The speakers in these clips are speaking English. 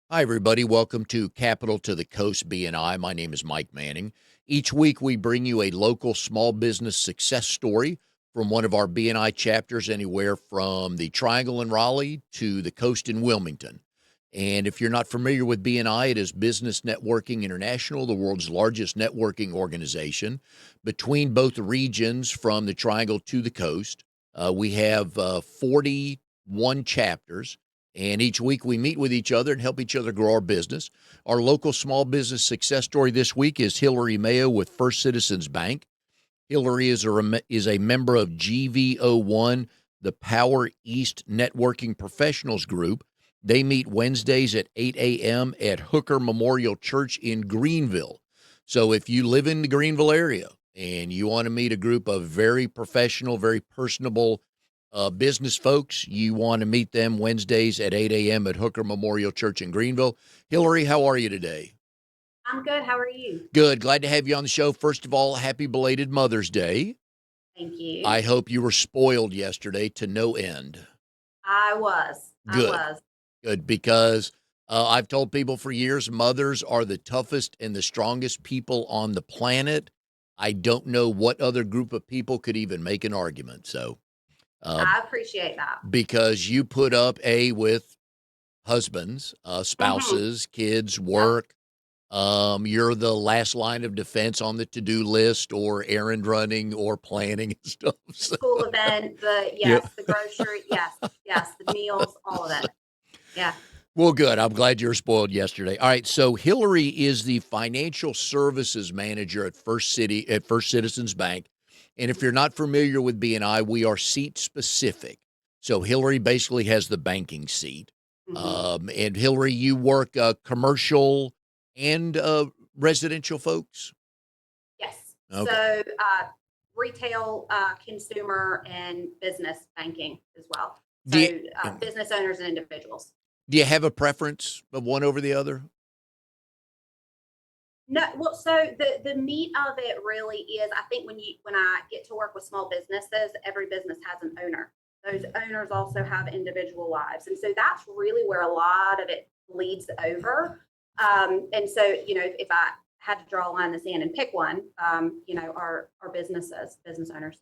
Hi, everybody. Welcome to Capital to the Coast BNI. My name is Mike Manning. Each week, we bring you a local small business success story from one of our BNI chapters, anywhere from the Triangle in Raleigh to the coast in Wilmington. And if you're not familiar with BNI, it is Business Networking International, the world's largest networking organization. Between both regions, from the Triangle to the coast, we have 41 chapters. And each week we meet with each other and help each other grow our business. Our local small business success story this week is Hillary Mayo with First Citizens Bank. Hillary is a member of GVO1, the Power East Networking Professionals Group. They meet Wednesdays at 8 a.m. at Hooker Memorial Church in Greenville. So if you live in the Greenville area and you want to meet a group of very professional, very personable business folks, you want to meet them Wednesdays at 8 a.m. at Hooker Memorial Church in Greenville. Hillary, how are you today? I'm good. How are you? Good. Glad to have you on the show. First of all, happy belated Mother's Day. Thank you. I hope you were spoiled yesterday to no end. I was. I Good, was. good, because I've told people for years mothers are the toughest and the strongest people on the planet. I don't know what other group of people could even make an argument. So, uh, I appreciate that. because you put up with husbands, Hmm. spouses, kids, Yep. work. You're the last line of defense on the to-do list or errand running or planning and stuff. The So, school event, yeah. the grocery, yes, the meals, all of it. Yeah. Well, good. I'm glad you were spoiled yesterday. All right. So Hillary is the financial services manager at First Citizens Bank. And if you're not familiar with BNI, we are seat specific. So Hillary basically has the banking seat. Hmm. And Hillary, you work commercial and residential folks. Yes. Okay. So retail, consumer, and business banking as well. Do you, So business owners and individuals. do you have a preference of one over the other? No, well, so the meat of it really is, I think when I get to work with small businesses, every business has an owner. Those owners also have individual lives, and so that's really where a lot of it bleeds over. And so, if I had to draw a line in the sand and pick one, our business owners.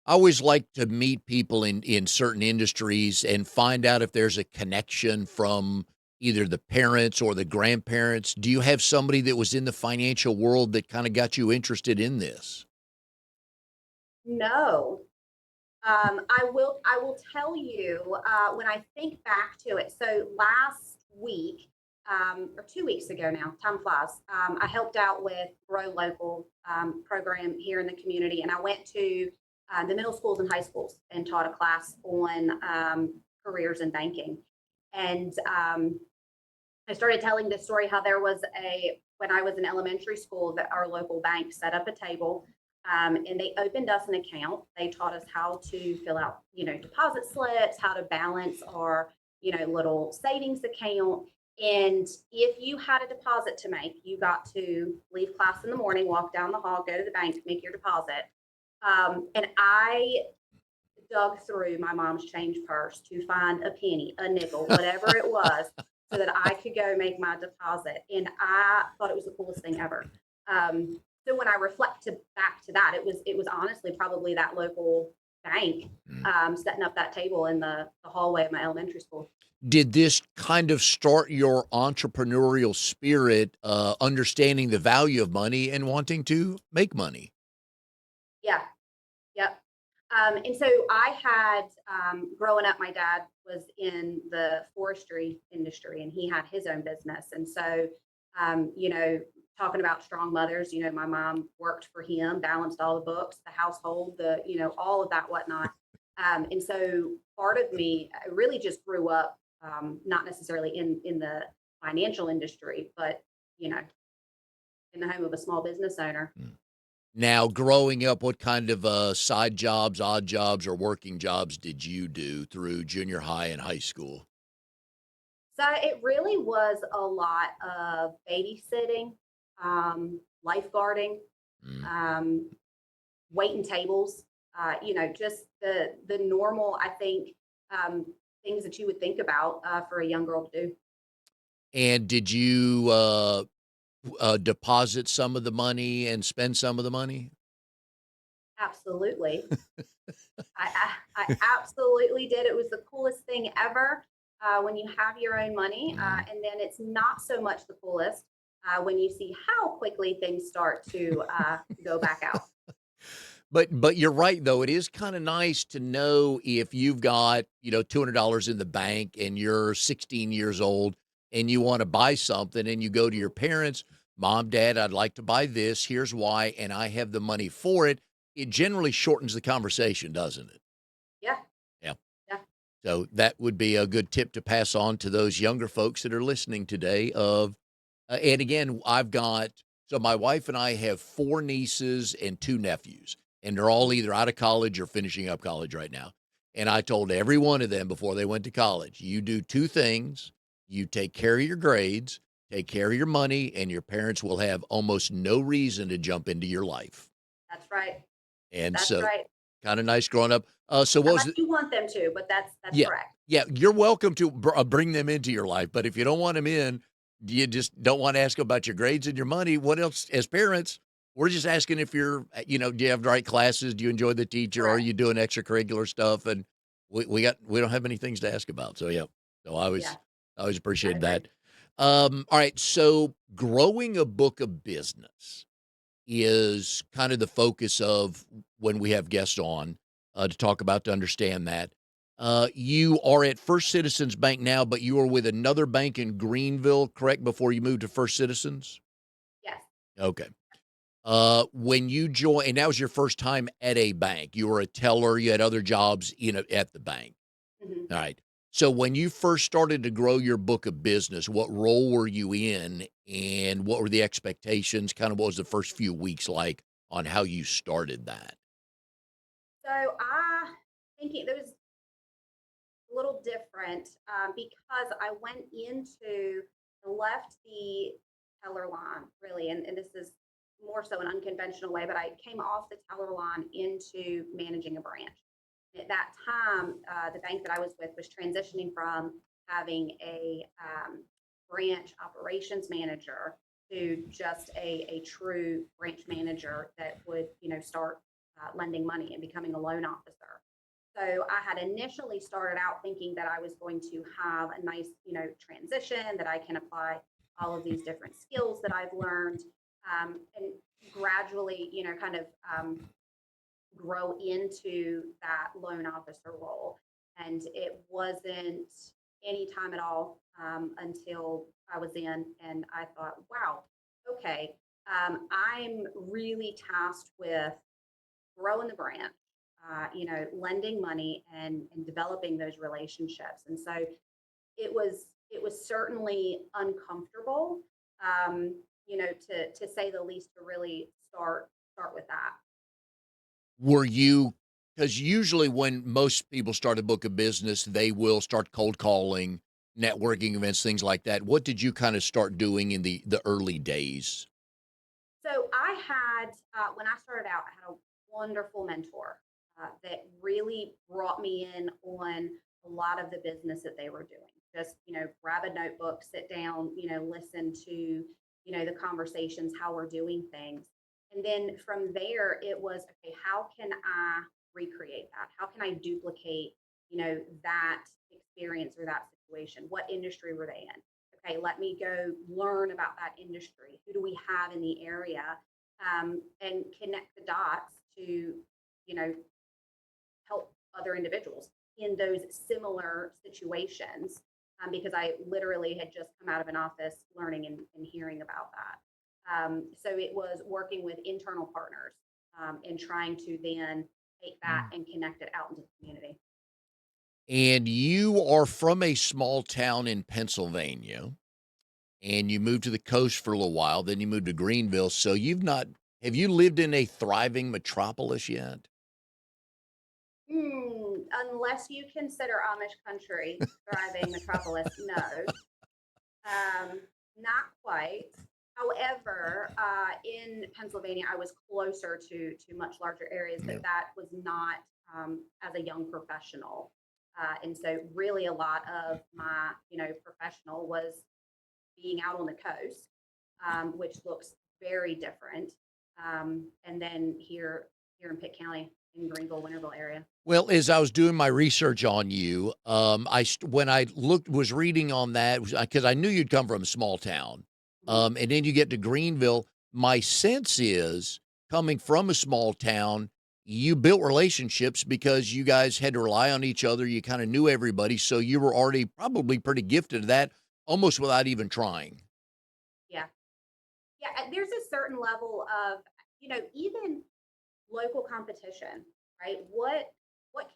I always like to meet people in certain industries and find out if there's a connection from either the parents or the grandparents. Do you have somebody that was in the financial world that kind of got you interested in this? No, I will tell you when I think back to it. So last week, or 2 weeks ago now, time flies. I helped out with Grow Local program here in the community, and I went to the middle schools and high schools and taught a class on careers in banking. And I started telling this story how there was when I was in elementary school, that our local bank set up a table, and they opened us an account. They taught us how to fill out, deposit slips, how to balance our, little savings account. And if you had a deposit to make, you got to leave class in the morning, walk down the hall, go to the bank, make your deposit. And I dug through my mom's change purse to find a penny, a nickel, whatever it was, so that I could go make my deposit. And I thought it was the coolest thing ever. So when I reflect back to that, it was honestly probably that local bank Mm. setting up that table in the hallway of my elementary school. Did this kind of start your entrepreneurial spirit, understanding the value of money and wanting to make money? Yeah. Yep. And so I had, growing up, my dad was in the forestry industry and he had his own business. And so, talking about strong mothers, my mom worked for him, balanced all the books, the household, all of that whatnot. And so part of me really just grew up, not necessarily in the financial industry, but, you know, in the home of a small business owner. Mm. Now, growing up, what kind of side jobs, odd jobs, or working jobs did you do through junior high and high school? So it really was a lot of babysitting, lifeguarding, Mm. um, waiting tables. Just the normal. I think things that you would think about for a young girl to do. And did you, deposit some of the money and spend some of the money? Absolutely. I absolutely did. It was the coolest thing ever when you have your own money. Mhm. And then it's not so much the coolest when you see how quickly things start to go back out. But you're right, though, it is kinda nice to know if you've got, $200 in the bank and you're 16 years old and you wanna buy something and you go to your parents, "Mom, Dad, I'd like to buy this. Here's why, and I have the money for it." It generally shortens the conversation, doesn't it? Yeah, Yeah. yeah. So that would be a good tip to pass on to those younger folks that are listening today of and again, I've got so my wife and I have 4 nieces and 2 nephews, and they're all Mhm. either out of college or finishing up college right now. And I told every one of them before they went to college, "You do 2 things. You take care of your grades, take care of your money, and your parents will have almost no reason to jump into your life." That's right. And That's so right. kinda nice growing up. So what was Unless the you want them to, but that's yeah. correct. Yeah, you're welcome to bring them into your life, but if you don't want them in, you just don't wanna ask about your grades and your money, what else as parents, we're just asking if you're, do you have the right classes? Do you enjoy the teacher? Are Correct. you doing extracurricular stuff? And we don't have many things to ask about, so, yeah. So, Yeah, I always I appreciate agree. that. Alright, so growing a book of business is kind of the focus of when we have guests on to talk about to understand that. You are at First Citizens Bank now, but you were with another bank in Greenville, correct? Before you moved to First Citizens? Yes. Okay. When you joined, and that was your first time at a bank, you were a teller, you had other jobs at the bank. Mhm. All right. So when you first started to grow your book of business, what role were you in and what were the expectations? Kind of what was the first few weeks like on how you started that? So I think it was a little different because I went into left the teller line really, and this is more so an unconventional way, but I came off the teller line into managing a branch. At that time, the bank that I was with was transitioning from having a branch operations manager to just a true branch manager that would, start lending money and becoming a loan officer. So I had initially started out thinking that I was going to have a nice, transition that I can apply all of these different skills that I've learned, and gradually, kind of grow into that loan officer role. And it wasn't any time at all until I was in, and I thought, wow, okay, I'm really tasked with growing the brand, lending money and developing those relationships. And so it was certainly uncomfortable, to say the least, to really start with that. Were you, because usually when most people start a book of business, they will start cold calling, networking events, things like that. What did you kind of start doing in the early days? So I had, when I started out, I had a wonderful mentor that really brought me in on a lot of the business that they were doing. Just, grab a notebook, sit down, listen to, the conversations, how we're doing things. And then from there, it was, okay, how can I recreate that? How can I duplicate, that experience or that situation? What industry were they in? Okay, let me go learn about that industry. Who do we have in the area? And connect the dots to, help other individuals in those similar situations. Because I literally had just come out of an office learning and hearing about that. So it was working with internal partners and trying to then take that and connect it out into the community. And you are from a small town in Pennsylvania, and you moved to the coast for a little while, then you moved to Greenville. So you've not have you lived in a thriving metropolis yet? Unless you consider Amish country thriving metropolis, no. Um, Not quite. However, in Pennsylvania, I was closer to much larger areas, Yeah. but that was not as a young professional. And so, really, a lot of my professional was being out on the coast, which looks very different. And then here in Pitt County, in Greenville, Winterville area. Well, as I was doing my research on you, when I was reading on that because I knew you'd come from a small town, Mhm. and then you get to Greenville. My sense is coming from a small town, you built relationships because you guys had to rely on each other. You kind of knew everybody, so you were already probably pretty gifted at that, almost without even trying. Yeah. Yeah. There's a certain level of, even local competition, right? What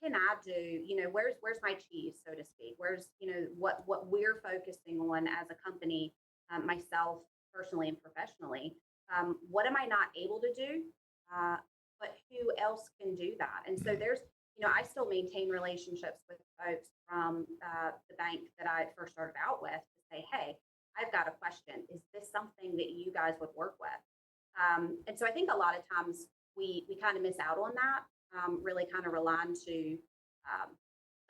can I do? Where's my cheese, so to speak? Where's what we're focusing on as a company, myself personally and professionally. What am I not able to do? Uh, but who else can do that? And so Mm. I still maintain relationships with folks from the bank that I first started out with to say, hey, I've got a question. Is this something that you guys would work with? And so I think a lot of times we kind of miss out on that, really kind of relying to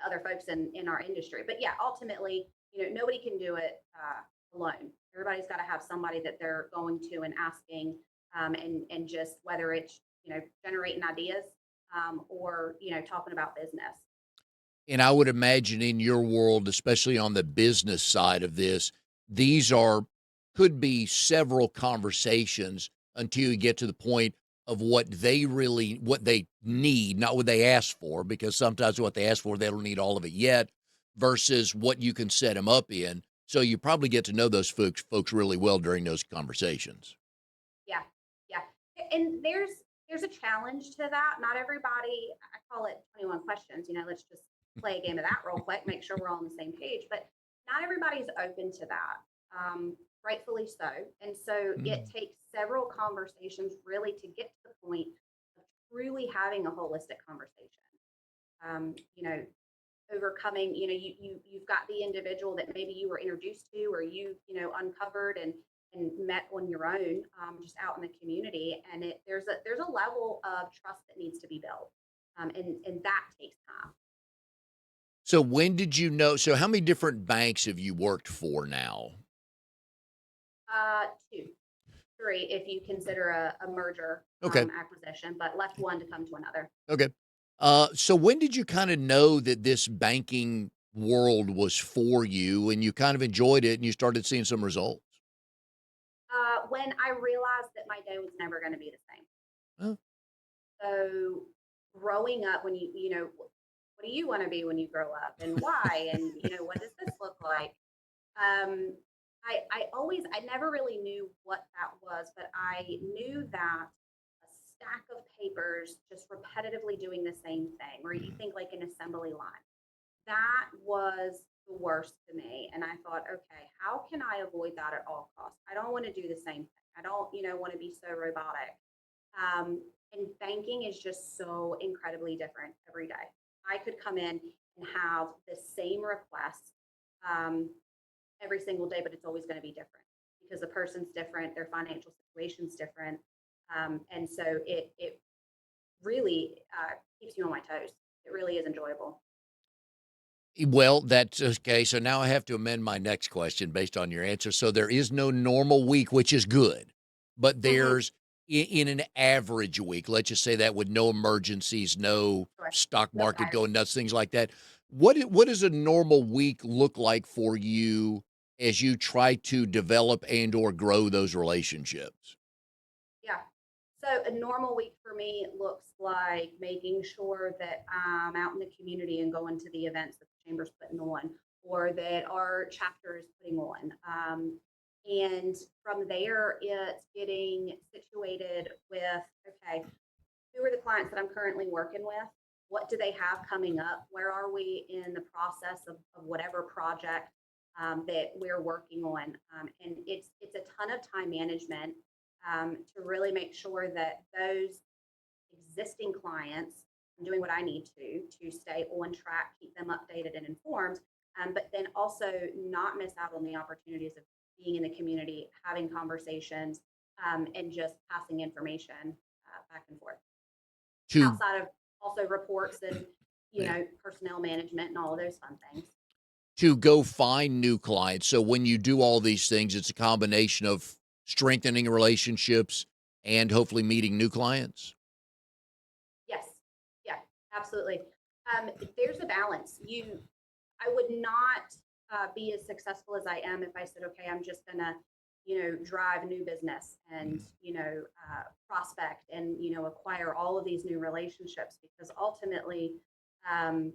other folks in our industry. But yeah, ultimately, nobody can do it alone. Everybody's got to have somebody that they're going to and asking, and just whether it's generating ideas, or talking about business. And I would imagine in your world, especially on the business side of this, these are could be several conversations until you get to the point of what they need, not what they ask for, because sometimes what they ask for, they don't need all of it yet, versus what you can set them up in. So you probably get to know those folks really well during those conversations. Yeah, yeah. And there's a challenge to that. Not everybody, I call it 21 questions, let's just play a game of that real quick, make sure we're all on the same page. But not everybody's open to that. Rightfully so. And so it Mm. takes several conversations really to get to the point of truly having a holistic conversation. Um, you know, overcoming, you've got the individual that maybe you were introduced to or uncovered and met on your own, just out in the community, and there's a level of trust that needs to be built, and that takes time. So when did you know? So how many different banks have you worked for now? Two, three, if you consider a merger, Okay. acquisition, but left one to come to another. Okay. So when did you kind of know that this banking world was for you and you kind of enjoyed it and you started seeing some results? When I realized that my day was never going to be the same. Oh, So growing up, when what do you want to be when you grow up, and why, and what does this look like? Um, I never really knew what that was, but I knew that a stack of papers just repetitively doing the same thing, or you mm. think like an assembly line, that was the worst to me. And I thought, okay, how can I avoid that at all costs? I don't want to do the same thing. I don't, want to be so robotic. And banking is just so incredibly different every day. I could come in and have the same request, um, every single day, but it's always going to be different because the person's different, their financial situation's different, and so it really keeps you on my toes. It really is enjoyable. Well, that's okay. So now I have to amend my next question based on your answer. So there is no normal week, which is good, but Hmm. there's in an average week, let's just say that with no emergencies, no Sure. stock market Okay. going nuts, things like that. What does a normal week look like for you as you try to develop and or grow those relationships? Yeah. So a normal week for me looks like making sure that I'm out in the community and going to the events that the chamber's putting on or that our chapter is putting on. And from there, it's getting situated with, okay, who are the clients that I'm currently working with? What do they have coming up? Where are we in the process of whatever project, that we're working on? And it's a ton of time management, to really make sure that those existing clients, I'm doing what I need to stay on track, keep them updated and informed, but then also not miss out on the opportunities of being in the community, having conversations, and just passing information back and forth, To outside of also reports and yeah. personnel management and all of those fun things. to go find new clients. So when you do all these things, it's a combination of strengthening relationships and hopefully meeting new clients. Yes. Yeah, absolutely. There's a balance. I would not be as successful as I am if I said, okay, I'm just gonna, drive new business and, Mhm. prospect and, acquire all of these new relationships because ultimately, um,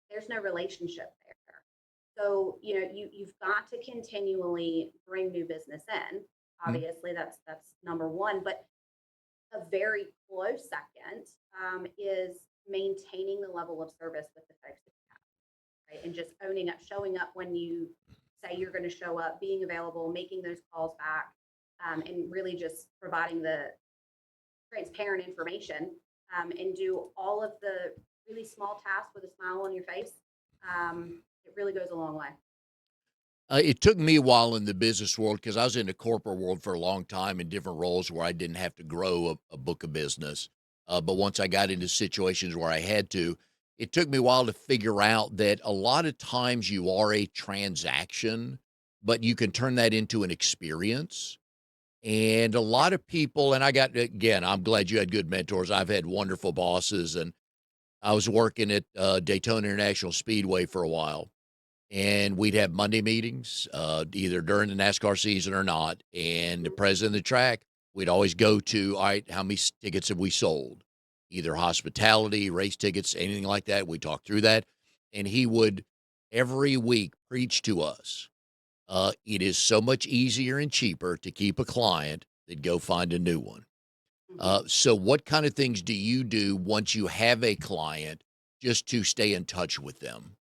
there's no relationship there. So, you've got to continually bring new business in. Mhm. Obviously, that's number one. But a very close second is maintaining the level of service with the folks that you have, right? And just owning up, showing up when you say you're going to show up, being available, making those calls back, and really just providing the transparent information and do all of the really small tasks with a smile on your face. It really goes a long way. It took me a while in the business world because I was in the corporate world for a long time in different roles where I didn't have to grow a book of business. But once I got into situations where I had to, it took me a while to figure out that a lot of times you are a transaction, but you can turn that into an experience. And a Yeah. lot of people, and I got, again, I'm glad you had good mentors. I've had wonderful bosses, and I was working at Daytona International Speedway for a while, and we'd have Monday meetings, either during the NASCAR season or not. And the Mhm. president of the track, we'd always go to, all right, how many tickets have we sold? Either hospitality, race tickets, anything like that. We talked through that. And he would every week preach to us. It is so much easier and cheaper to keep a client than go find a new one. Mhm. So, what kind of things do you do once you have a client just to stay in touch with them?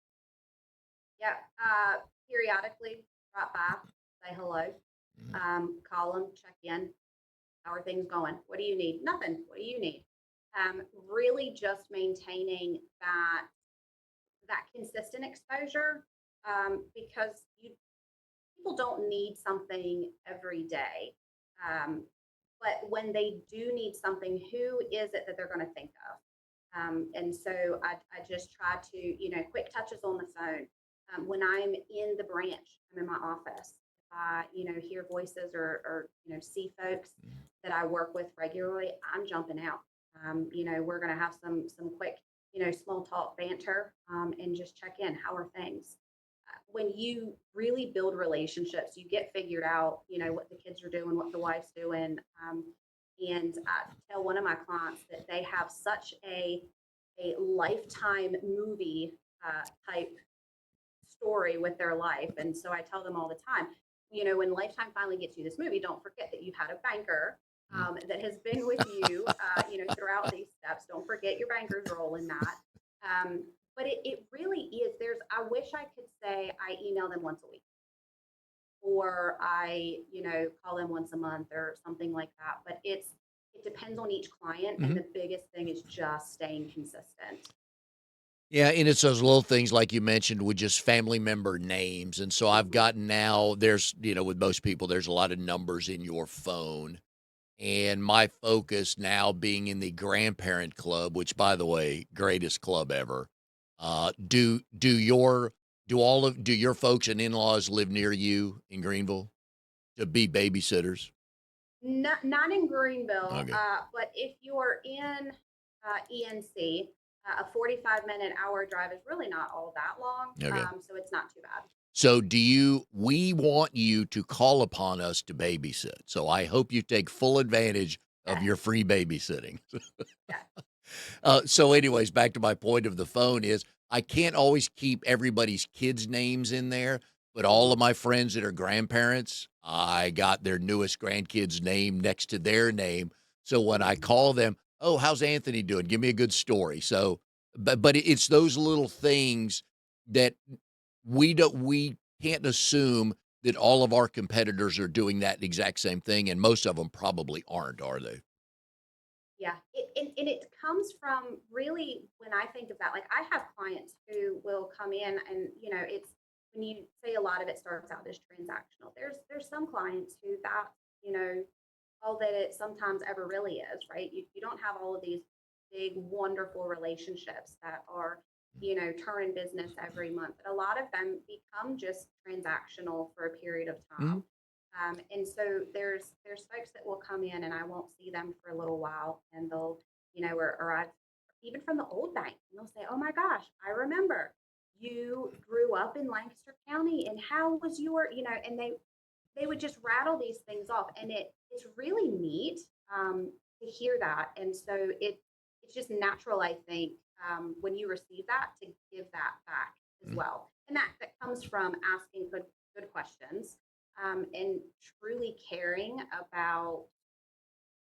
Yeah. Periodically drop by, say hello, Mhm. call them, check in. How are things going? What do you need? Nothing. What do you need? Really just maintaining that consistent exposure because people don't need something every day. Um, but when they do need something, who is it that they're going to think of? And so I just try to, quick touches on the phone. When I'm in the branch, I'm in my office. If I, hear voices or see folks that I work with regularly, I'm jumping out. We're going to have some quick, small talk banter and just check in. How are things? When you really build relationships, you get figured out, what the kids are doing, what the wife's doing. And I tell one of my clients that they have such a lifetime movie type story with their life. And so I tell them all the time, when Lifetime finally gets you this movie, don't forget that you've had a banker Mhm. that has been with you, throughout these steps. Don't forget your banker's role in that. Um, but it really is. I wish I could say I email them once a week or I, call them once a month or something like that. But it depends on each client. And Mhm. the biggest thing is just staying consistent. Yeah, and it's those little things like you mentioned with just family member names. And so I've Mhm. gotten now, there's, with most people, there's a lot of numbers in your phone. And my focus now being in the grandparent club, which by the way, greatest club ever. Do your folks and in-laws live near you in Greenville to be babysitters? Not in Greenville, Okay. but if you're in ENC, a 45-minute hour drive is really not all that long. Okay. So it's not too bad. So we want you to call upon us to babysit. So I hope you take full advantage of Yes. your free babysitting. Yes. So anyways, back to my point of the phone is I can't always keep everybody's kids' names in there, but all Mhm. of my friends that are grandparents, I got their newest grandkid's name next to their name. So when I Mhm. call them, "Oh, how's Anthony doing? Give me a good story." So, but it's those little things that we can't assume that all of our competitors are doing that exact same thing, and most of them probably aren't, are they? Yeah, and it comes from really when I think of that, like I have clients who will come in and it's when you say a lot of it starts out as transactional. There's some clients who that you know all that it sometimes ever really is, right? You don't have all of these big wonderful relationships that are turn in business every month. But a lot of them become just transactional for a period of Mhm. time. And so there's folks that will come in and I won't see them for a little while, and they'll, or I've even from the old bank, and they'll say, "Oh my gosh, I remember you grew up in Lancaster County, and how was and they would just rattle these things off, and it's really neat to hear that. And so it's just natural, I think, when you receive that, to give that back as Mhm. well, and that comes from asking good questions, and truly caring about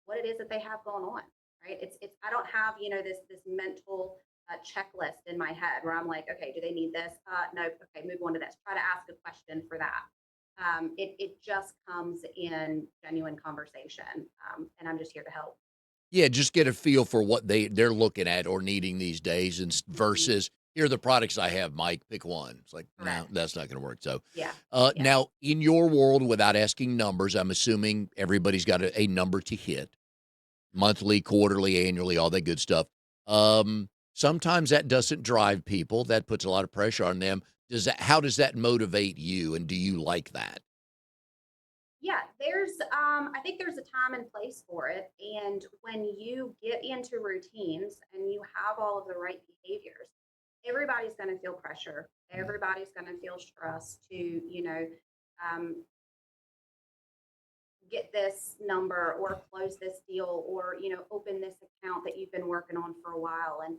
what it is that they have going on. Right? It's I don't have this mental checklist in my head where I'm like, okay, do they need this? No, okay, move on to this. Try to ask a question for that. It just comes in genuine conversation, and I'm just here to help. Yeah, just get a feel for what they're looking at or needing these days, and Mhm. versus here are the products I have, Mike. Pick one. It's like no, Correct. that's not going to work. So, Yeah. Yeah. now in your world, without asking numbers, I'm assuming everybody's got a number to hit monthly, quarterly, annually, all that good stuff. Sometimes that doesn't drive people. That puts a lot of pressure on them. How does that motivate you, and do you like that? Yeah, I think there's a time and place for it. And when you get into routines and you have all of the right behaviors, everybody's going to feel pressure. Mm. Everybody's going to feel stress to, um, get this number or close this deal or, open this account that you've been working on for a while and,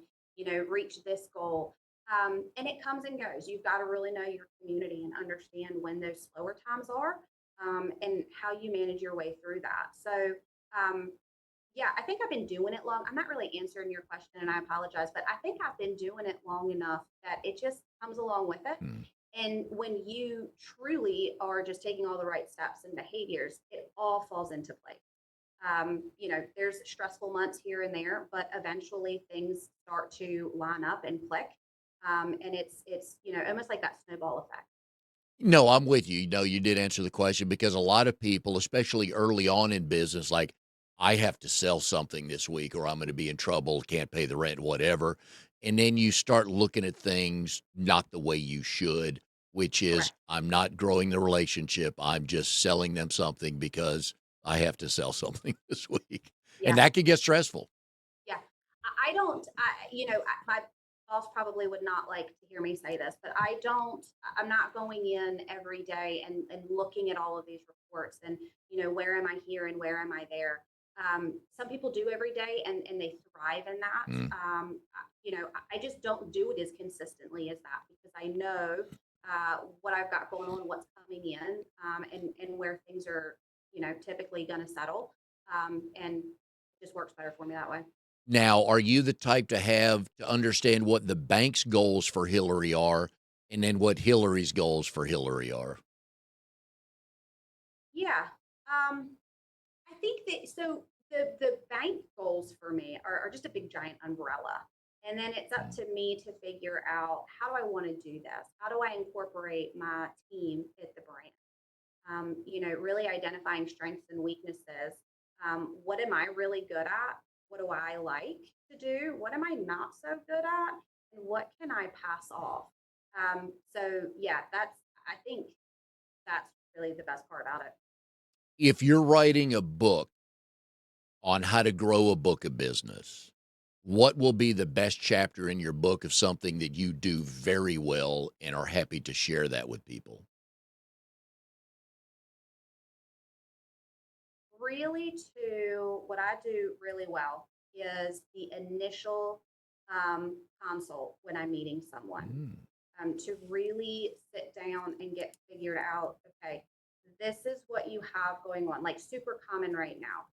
reach this goal. And it comes and goes. You've got to really know your community and understand when those slower times are, and how you manage your way through that. So, yeah, I think I've been doing it long. I'm not really answering your question, and I apologize, but I think I've been doing it long enough that it just comes along with it. Mm. And when you truly are just taking all the right steps and behaviors, it all falls into place. There's stressful months here and there, but eventually things start to line up and click. And it's almost like that snowball effect. No, I'm with you. No, you did answer the question because a lot of people, especially early on in business, like, I have to sell something this week or I'm going to be in trouble, can't pay the rent, whatever. And then you start looking at things not the way you should, which is Correct. I'm not growing the relationship. I'm just selling them something because I have to sell something this week. And Yeah. that can get stressful. Yeah. I don't, my boss probably would not like to hear me say this, but I'm not going in every day and looking at all of these reports and, where am I here and where am I there? Some people do every day and they thrive in that. Mm. I just don't do it as consistently as that because I know what I've got going on, what's coming in, and where things are, typically going to settle. And it just works better for me that way. Now, are you the type to understand what the bank's goals for Hillary are and then what Hillary's goals for Hillary are? Yeah. I think that so the bank goals for me are just a big giant umbrella. And then it's up Mm. to me to figure out how do I want to do this? How do I incorporate my team at the brand? Really identifying strengths and weaknesses. What am I really good at? What do I like to do? What am I not so good at? And what can I pass off? So yeah, I think that's really the best part about it. If you're writing a book on how to grow a book of business, what will be the best chapter in your book of something that you do very well and are happy to share that with people? Really, to what I do really well is the initial consult when I'm meeting someone, Mm. to really sit down and get figured out, okay, this is what you have going on, like super common right now.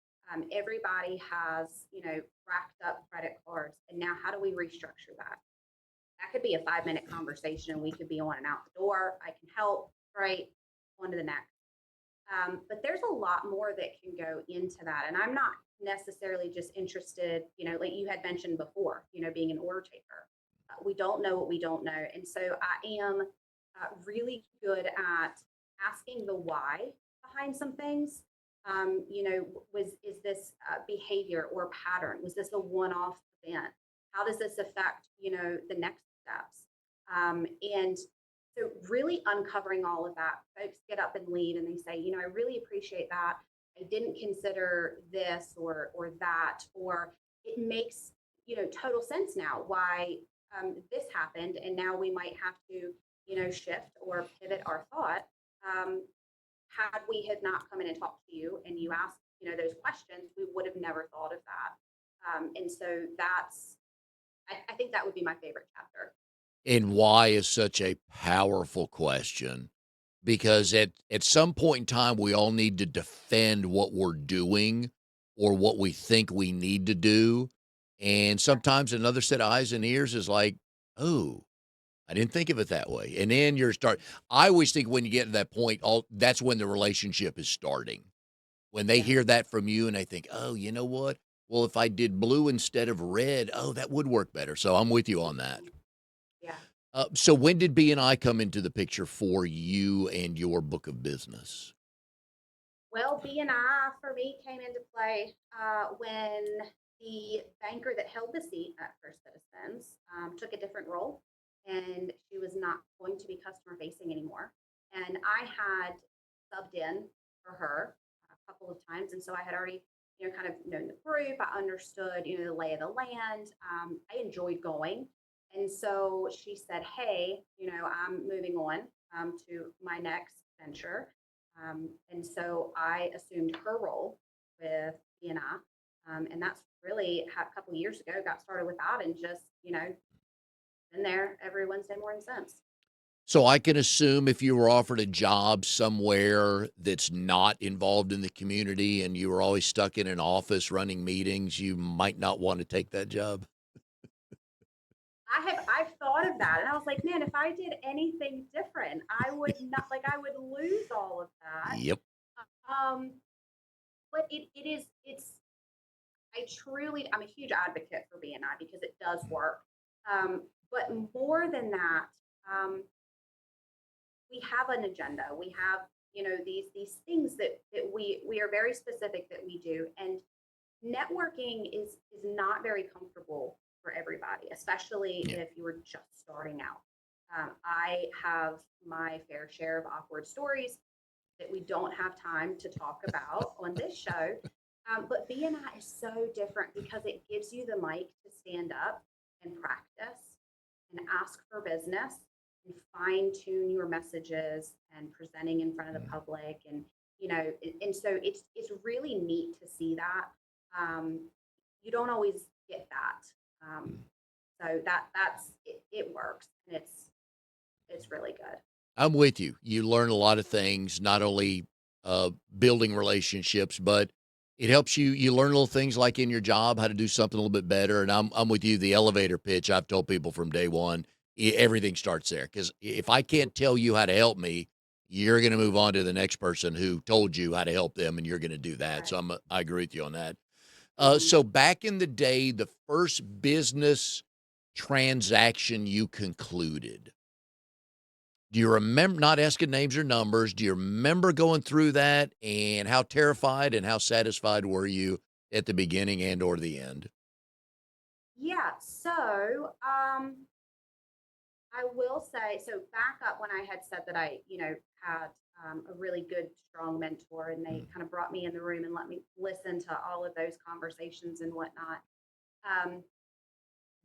Everybody has, racked up credit cards, and now how do we restructure that? That could be a 5-minute conversation, and we could be on and out the door. I can help, right? On to the next. But there's a lot more that can go into that. And I'm not necessarily just interested, like you had mentioned before, being an order taker. We don't know what we don't know. And so I am really good at asking the why behind some things. Is this behavior or pattern? Was this a one off event? How does this affect, the next steps. And so really uncovering all of that, folks get up and leave and they say, I really appreciate that. I didn't consider this or that, or it makes, total sense now why this happened. And now we might have to, shift or pivot our thought. Um, had we had not come in and talked to you and you asked, those questions, we would have never thought of that. And so I think that would be my favorite chapter. And why is such a powerful question, because at some point in time, we all need to defend what we're doing or what we think we need to do, and sometimes another set of eyes and ears is like, "Oh, I didn't think of it that way," and then you're start I always think when you get to that point, all that's when the relationship is starting. When they Yeah. hear that from you and they think, "Oh, you know what? Well, if I did blue instead of red, oh, that would work better." So I'm with you on that. Mhm. Yeah. So when did BNI come into the picture for you and your book of business? Well, BNI for me came into play when the banker that held the seat at First Citizens took a different role, and she was not going to be customer facing anymore. And I had subbed in for her a couple of times, and so I had already, kind of known the group. I understood, the lay of the land. I enjoyed going, and so she said, "Hey, I'm moving on to my next venture." And so I assumed her role with BNI. And that's really how a couple of years ago got started with that and just, been there every Wednesday morning since. So I can assume if you were offered a job somewhere that's not involved in the community and you were always stuck in an office running meetings, you might not want to take that job. I've thought of that and I was like, man, if I did anything different, I would not like I would lose all of that. Yep. Um, but it's I'm a huge advocate for BNI because it does work. But more than that, um, we have an agenda. We have, these things that we are very specific that we do. And networking is not very comfortable for everybody, especially Yeah. if you were just starting out. I have my fair share of awkward stories that we don't have time to talk about on this show. But BNI is so different because it gives you the mic to stand up and practice and ask for business and fine tune your messages and presenting in front of the Mm, public. And so it's really neat to see that. Um, you don't always get that. mm. So that's it, it works and it's really good. I'm with you. You learn a lot of things, not only building relationships, but it helps you learn little things like in your job how to do something a little bit better. And I'm with you. The elevator pitch I've told people from day one, everything starts there. Because if I can't tell you how to help me, you're going to move on to the next person who told you how to help them, and you're going to do that. Right. So I agree with you on that. Mhm. So back in the day, the first business transaction you concluded, do you remember, not asking names or numbers, do you remember going through that, and how terrified and how satisfied were you at the beginning and or the end? Yeah. So I will say, so back up when I had said that I, had a really good, strong mentor, and they Mm, kind of brought me in the room and let me listen to all of those conversations and whatnot. Um,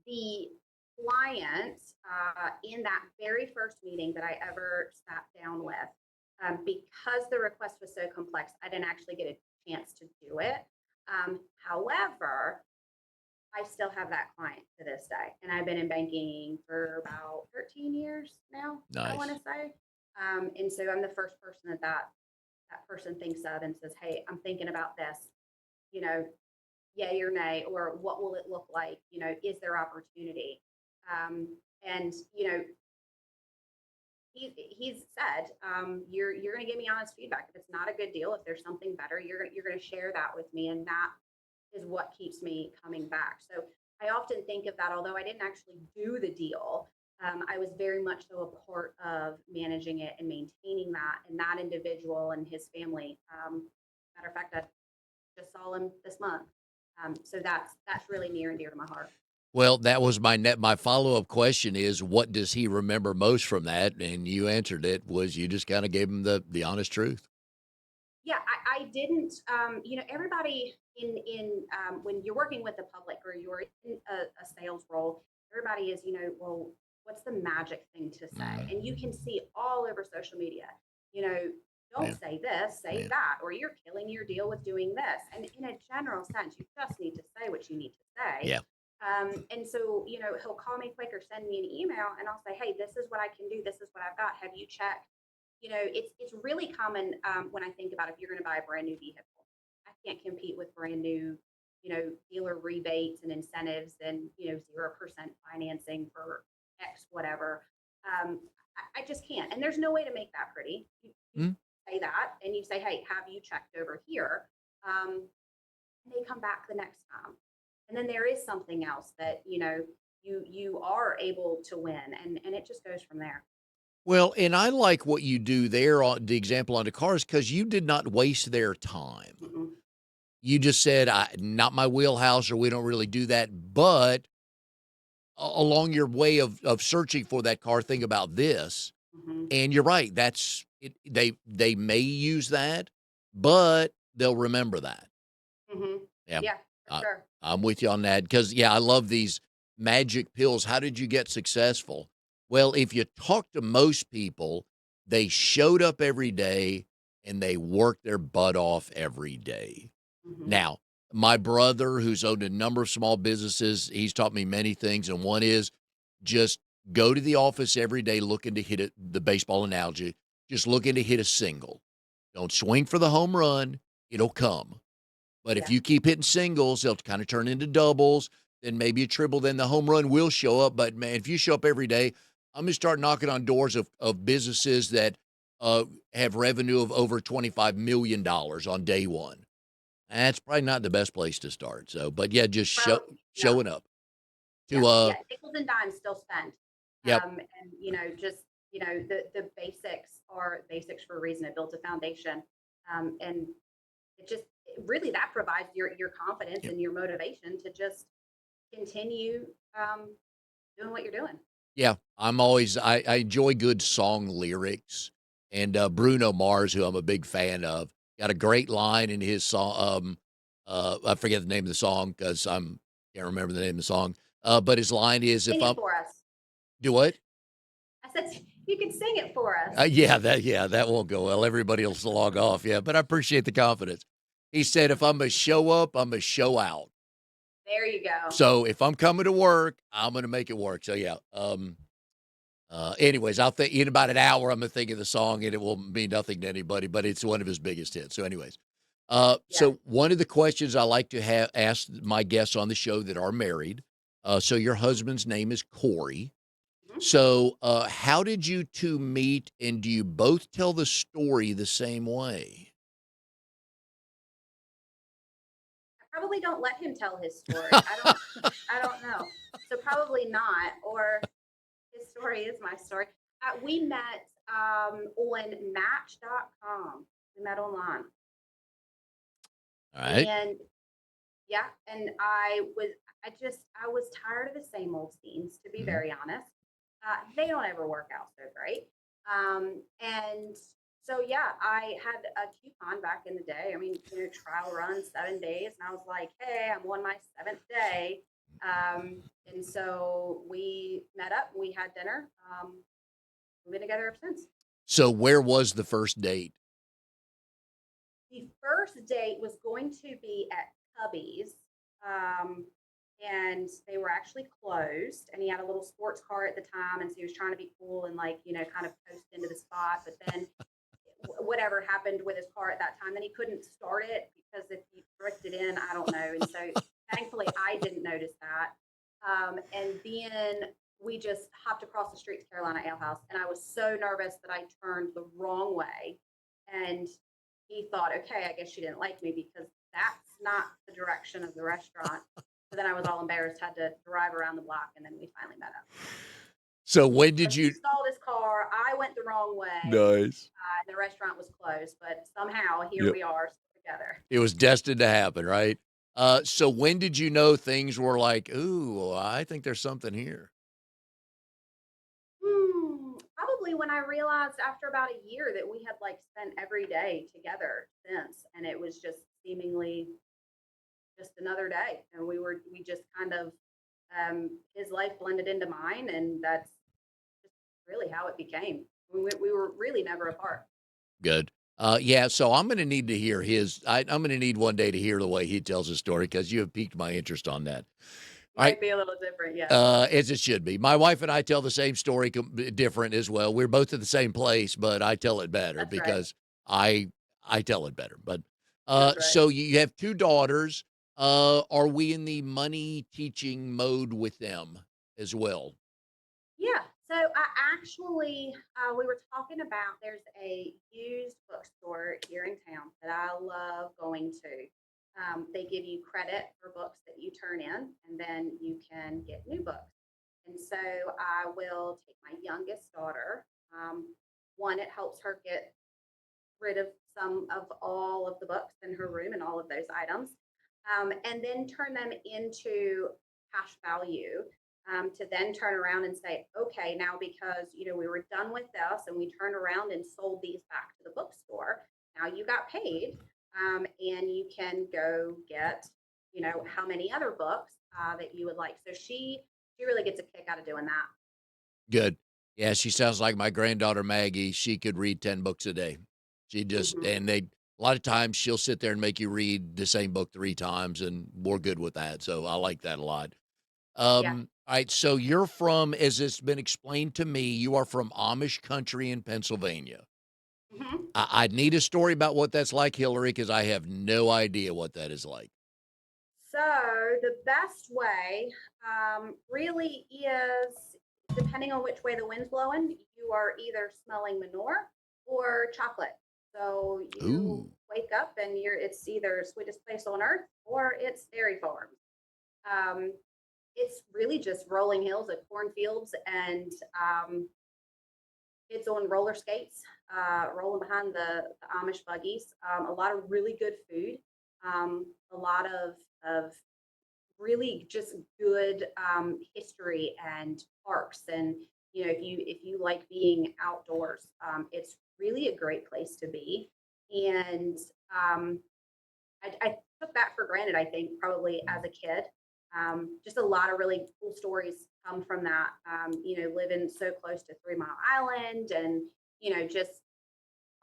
the client in that very first meeting that I ever sat down with, because the request was so complex, I didn't actually get a chance to do it. However, I still have that client to this day, and I've been in banking for about 13 years now. I want nice. to say, and so I'm the first person that person thinks of and says, "Hey, I'm thinking about this. You know, yay or nay, or what will it look like? Is there opportunity?" Um, and he's said, you're going to give me honest feedback. If it's not a good deal, if there's something better, you're going to share that with me, and that is what keeps me coming back. So I often think of that, although I didn't actually do the deal. I was very much so a part of managing it and maintaining that, and that individual and his family. Matter of fact, I just saw him this month. So that's really near and dear to my heart. Well, that was my follow-up question is, what does he remember most from that? And you answered it, was you just kinda gave him the honest truth. Yeah, I didn't. Everybody when you're working with the public or you're in a sales role, everybody is, well, what's the magic thing to say? Mhm. And you can see all over social media, you know, Yeah, don't say this, say yeah, that, or you're killing your deal with doing this. And in a general sense, you just need to say what you need to say. yeah. And so, he'll call me quick or send me an email and I'll say, hey, this is what I can do. This is what I've got. Have you checked? It's really common when I think about if you're going to buy a brand new vehicle. I can't compete with brand new, dealer rebates and incentives and 0% financing for X whatever. I just can't, and there's no way to make that pretty. You Mm. say that, and you say, "Hey, have you checked over here?" And they come back the next time, and then there is something else that you are able to win, and it just goes from there. Well, and I like what you do there on the example on the cars because you did not waste their time. Mm-mm. You just said, "Not my wheelhouse," or, "We don't really do that," but along your way of searching for that car, think about this, Mhm. and you're right, that's it they may use that, but they'll remember that. Mhm. Yeah, Yeah, for I sure. I'm with you on that because yeah, I love these magic pills. How did you get successful? Well, if you talk to most people, they showed up every day and they worked their butt off every day. Mhm. Now, my brother, who's owned a number of small businesses, he's taught me many things, and one is just go to the office every day looking to hit it. The baseball analogy, just looking to hit a single. Don't swing for the home run; it'll come. But if Yeah. you keep hitting singles, they'll kind of turn into doubles, then maybe a triple, then the home run will show up. But man, if you show up every day, I'm gonna start knocking on doors of businesses that uh, have revenue of over $25 million on day one. That's probably not the best place to start. So, but yeah, just No. showing up Yeah. to Yeah. Nickels and dimes still spent. yep. And just the basics are basics for a reason. It builds a foundation. And really that provides your confidence Yep. and your motivation to just continue doing what you're doing. Yeah, I enjoy good song lyrics, and, Bruno Mars, who I'm a big fan of, got a great line in his song, I forget the name of the song 'cause can't remember the name of the song, but his line is, "If Sing it I'm" for us. Do what? I said you can sing it for us. Yeah, that won't go well, everybody will log off, yeah, but I appreciate the confidence. He said, "If Imma show up, Imma show out." There you go. So, if I'm coming to work, I'm gonna make it work, so yeah, anyways, I'll think in about an hour, I'm gonna think of the song and it will mean nothing to anybody, but it's one of his biggest hits. So, anyways, Yeah. so one of the questions I like to have ask my guests on the show that are married. So your husband's name is Corey. Mhm. So, how did you two meet, and do you both tell the story the same way? I probably don't let him tell his story. I don't know. So probably not, or his story is my story. We met on Match.com. We met online, All right. and yeah, and I was tired of the same old scenes. To be Mhm. very honest, they don't ever work out so great. And so yeah, I had a coupon back in the day. I mean, trial run 7 days, and I was like, hey, I'm on my seventh day. And so we met up, we had dinner. We've been together ever since. So, where was the first date? The first date was going to be at Cubby's, um, and they were actually closed. And he had a little sports car at the time, and so he was trying to be cool and kind of post into the spot. But then whatever happened with his car at that time, then he couldn't start it because if he drifted in, I don't know. And so thankfully, I didn't notice that. And then we just hopped across the street to Carolina Ale House, and I was so nervous that I turned the wrong way. And he thought, okay, I guess she didn't like me because that's not the direction of the restaurant. So then I was all embarrassed, had to drive around the block, and then we finally met up. So, when So did he you? stalled his car. I went the wrong way. Nice. The restaurant was closed, but somehow here Yep. we are still together. It was destined to happen, right? So when did you know things were like, "Ooh, I think there's something here"? Probably when I realized after about a year that we had like spent every day together since, and it was just seemingly just another day, and we just kind of his life blended into mine, and that's just really how it became. We were really never apart. Good. Yeah, so I'm gonna need to hear I'm gonna need one day to hear the way he tells his story because you have piqued my interest on that. All right, Might be a little different, yes. as it should be. My wife and I tell the same story, different as well. We're both at the same place, but I tell it better That's right. because I I tell it better. But That's right. so you have 2 daughters. Are we in the money teaching mode with them as well? Yeah. So I actually, we were talking about there's a used bookstore here in town that I love going to. They give you credit for books that you turn in, and then you can get new books. And so I will take my youngest daughter. One, it helps her get rid of some of all of the books in her room and all of those items, and then turn them into cash value, to then turn around and say, okay, now because we were done with this and we turned around and sold these back to the bookstore, now you got paid, and you can go get how many other books that you would like. So she really gets a kick out of doing that. Good. Yeah, she sounds like my granddaughter Maggie. She could read 10 books a day. She just Hmm. and they a lot of times she'll sit there and make you read the same book 3 times, and we're good with that, so I like that a lot. Yeah. Alright, so you're from as it's been explained to me, you are from Amish country in Pennsylvania. Hmm. I need a story about what that's like, Hillary, because I have no idea what that is like. So the best way really is, depending on which way the wind's blowing, you are either smelling manure or chocolate. So you Ooh, wake up and it's either sweetest place on earth or it's dairy farms. Um, it's really just rolling hills of cornfields and kids on roller skates, rolling behind the Amish buggies. A lot of really good food. A lot of really just good history and parks, and if you like being outdoors, it's really a great place to be. And um, I took that for granted, I think, probably as a kid. Just a lot of really cool stories come from that. Living so close to 3 Mile Island, and just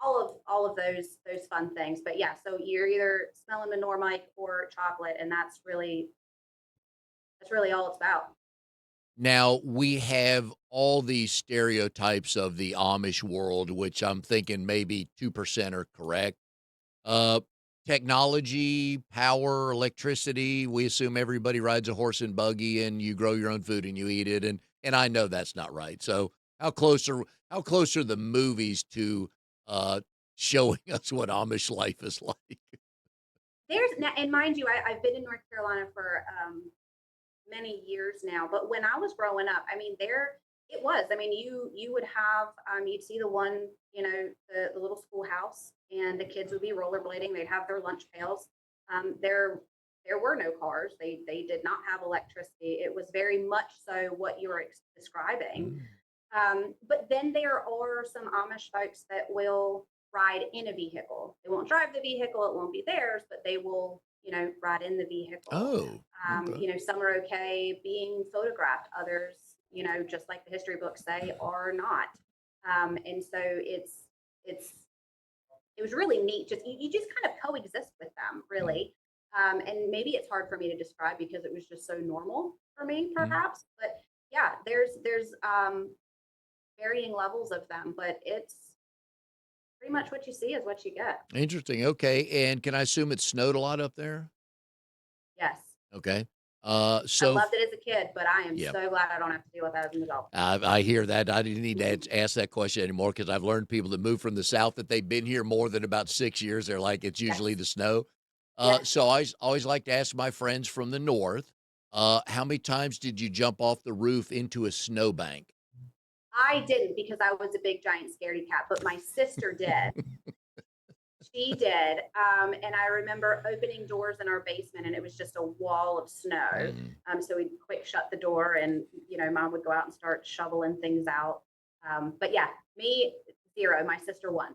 all of those fun things. But yeah, so you're either smelling manure, Mike, or chocolate, and that's really all it's about. now we have all these stereotypes of the Amish world, which I'm thinking maybe 2% are correct. Uh, Technology, power, electricity, we assume everybody rides a horse and buggy and you grow your own food and you eat it, and I know that's not right. So, how close are the movies to, uh, showing us what Amish life is like? There's now, and mind you, I've been in North Carolina for many years now. But when I was growing up, I mean, there it was. I mean, you would have you'd see the one, the little schoolhouse, and the kids would be rollerblading. They'd have their lunch pails. There were no cars. They did not have electricity. It was very much so what you were describing. Mm. But then there are some Amish folks that will ride in a vehicle. They won't drive the vehicle, it won't be theirs, but they will, ride in the vehicle. Oh, okay. Some are okay being photographed, others, just like the history books say, are not. And so it's it was really neat. Just you just kind of coexist with them, Mm, really. And maybe it's hard for me to describe because it was just so normal for me, mm. perhaps. But yeah, there's varying levels of them, but it's pretty much what you see is what you get. Interesting, okay, and can I assume it snowed a lot up there? Yes. Okay. I So f loved it as a kid, but I am yeah. so glad I don't have to deal with that as an adult. I hear that. I didn't need to ask that question anymore because I've learned people that move from the South that they've been here more than about 6 years. They're like, it's usually Yes. the snow. Yes. So I always like to ask my friends from the North, how many times did you jump off the roof into a snowbank? I didn't because I was a big giant scaredy cat, but my sister did. She did. And I remember opening doors in our basement and it was just a wall of snow. Mm. So we'd quick shut the door and, mom would go out and start shoveling things out. But yeah, me, 0. My sister, 1.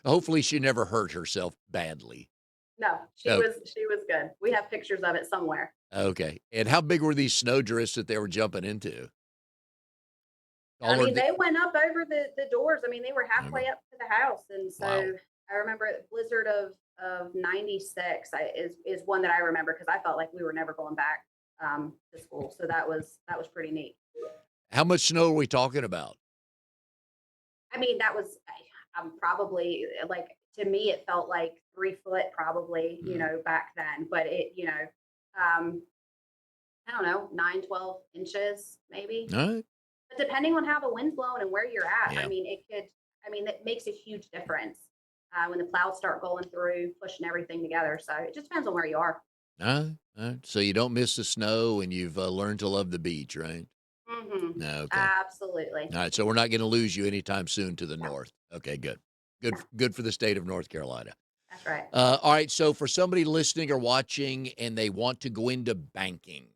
Hopefully she never hurt herself badly. No, she Okay. was she was good. We have pictures of it somewhere. Okay. And how big were these snowdrifts that they were jumping into? I Taller mean, than they went up over the doors. I mean, they were okay. halfway up to the house, and Wow. so I remember blizzard of '96 is one that I remember because I felt like we were never going back to school. So that was pretty neat. How much snow are we talking about? I mean, that was probably like to me, it felt like 3 foot probably, Mm. back then. But um, I don't know, 9, 12 inches maybe. All right. But depending on how the wind's blowing and where you're at, Yeah. I mean, that makes a huge difference when the clouds start going through, pushing everything together. So it just depends on where you are. All right. All right. So you don't miss the snow and you've learned to love the beach, right? No. Okay. Absolutely. All right. So we're not going to lose you anytime soon to the No, north. Okay. Good. no, Good for the state of North Carolina. that's right. All right. So for somebody listening or watching and they want to go into banking,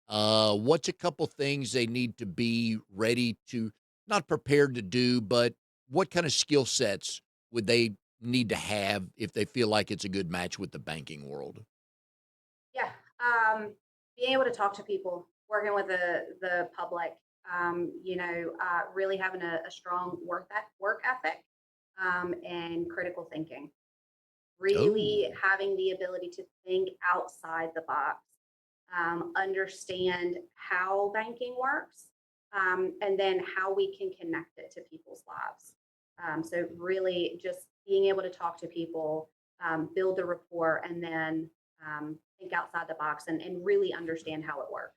what's a couple things they need to be ready to, not prepared to do, but what kind of skill sets would they need to have if they feel like it's a good match with the banking world? Yeah. Being able to talk to people, working with the public, really having a strong work ethic and critical thinking. Really Oh, having the ability to think outside the box, understand how banking works, and then how we can connect it to people's lives. So, really, just being able to talk to people, build a rapport, and then think outside the box and really understand how it works.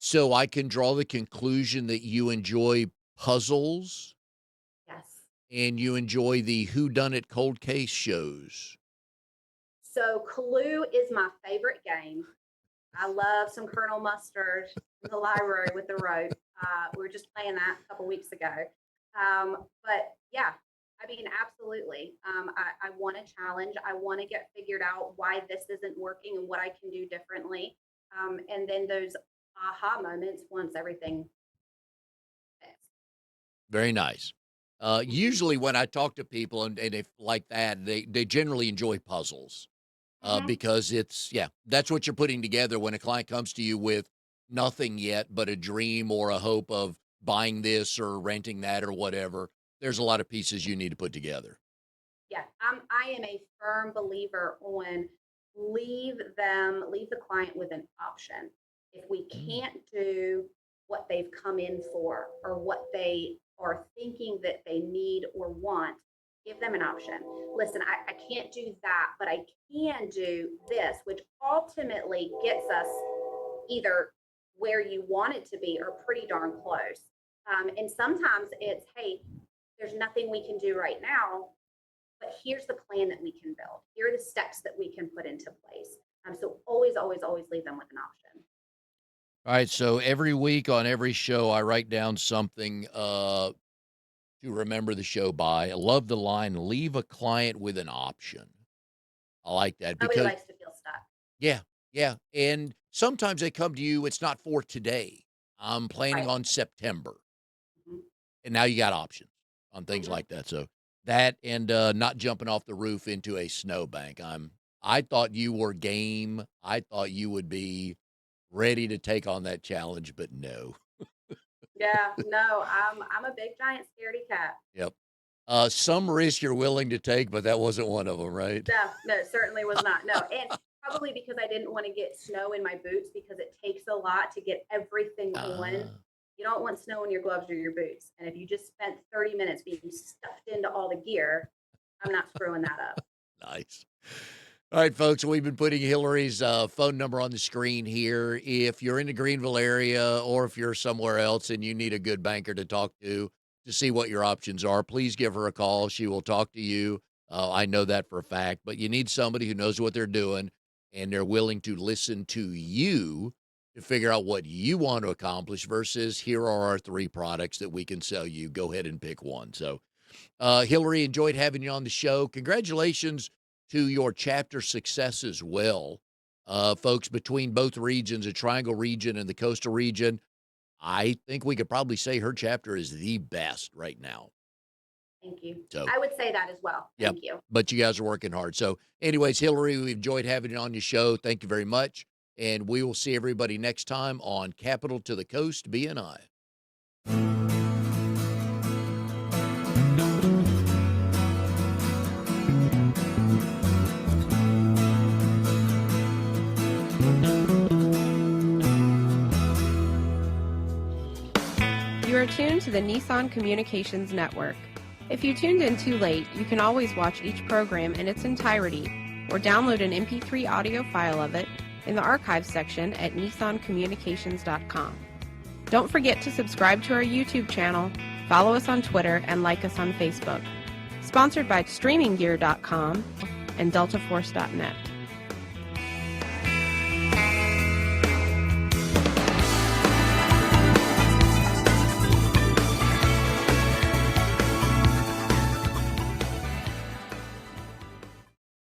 so I can draw the conclusion that you enjoy puzzles Yes. and you enjoy the whodunit cold case shows. So, Clue is my favorite game. I love some Colonel Mustard in the library with the rope. We were just playing that a couple weeks ago. But yeah, I mean, absolutely. I want a challenge. I want to get figured out why this isn't working and what I can do differently. And then those aha moments once everything fits. Very nice. Mhm. Usually when I talk to people and if like that, they generally enjoy puzzles. Mhm. Because it's yeah, that's what you're putting together when a client comes to you with nothing yet but a dream or a hope of buying this or renting that or whatever. There's a lot of pieces you need to put together. Yeah, I am a firm believer on leave the client with an option. If we Mm. can't do what they've come in for or what they are thinking that they need or want, give them an option. Listen, I can't do that, but I can do this, which ultimately gets us either where you want it to be or pretty darn close. And sometimes it's, hey, there's nothing we can do right now, but here's the plan that we can build. Here are the steps that we can put into place. So always, always, always leave them with an option. All right, so every week on every show, I write down something to remember the show by. I love the line, leave a client with an option. I like that Nobody because likes to feel stuck. yeah, yeah. And sometimes they come to you, it's not for today. I'm planning Right. on September. Mhm. And now you got options on things Mhm. like that. So that and not jumping off the roof into a snowbank. I thought you were game. I thought you would be ready to take on that challenge, but no. Yeah, no, I'm a big giant scaredy cat. Yep. Some risk you're willing to take, but that wasn't one of them, right? No, no, it certainly was not. No, and probably because I didn't want to get snow in my boots because it takes a lot to get everything on. Ah, You don't want snow in your gloves or your boots. And if you just spent 30 minutes being stuffed into all the gear, I'm not screwing that up. nice. All right, folks, we've been putting Hillary's phone number on the screen here. If you're in the Greenville area or if you're somewhere else and you need a good banker to see what your options are, please give her a call. She will talk to you. I know that for a fact, but you need somebody who knows what they're doing and they're willing to listen to you to figure out what you want to accomplish versus here are our three products that we can sell you. Go ahead and pick one. So, Hillary, enjoyed having you on the show. Congratulations to your chapter success as well. Folks, between both regions, the Triangle region and the Coastal region, I think we could probably say her chapter is the best right now. Thank you. So I would say that as well. yep, Thank you. but you guys are working hard. So anyways, Hillary, we enjoyed having you on your show. Thank you very much. And we will see everybody next time on Capital to the Coast BNI. You are tuned to the Nissan Communications Network. If you tuned in too late, you can always watch each program in its entirety or download an MP3 audio file of it in the archives section at nissancommunications.com. Don't forget to subscribe to our YouTube channel, follow us on Twitter, and like us on Facebook. Sponsored by StreamingGear.com and DeltaForce.net.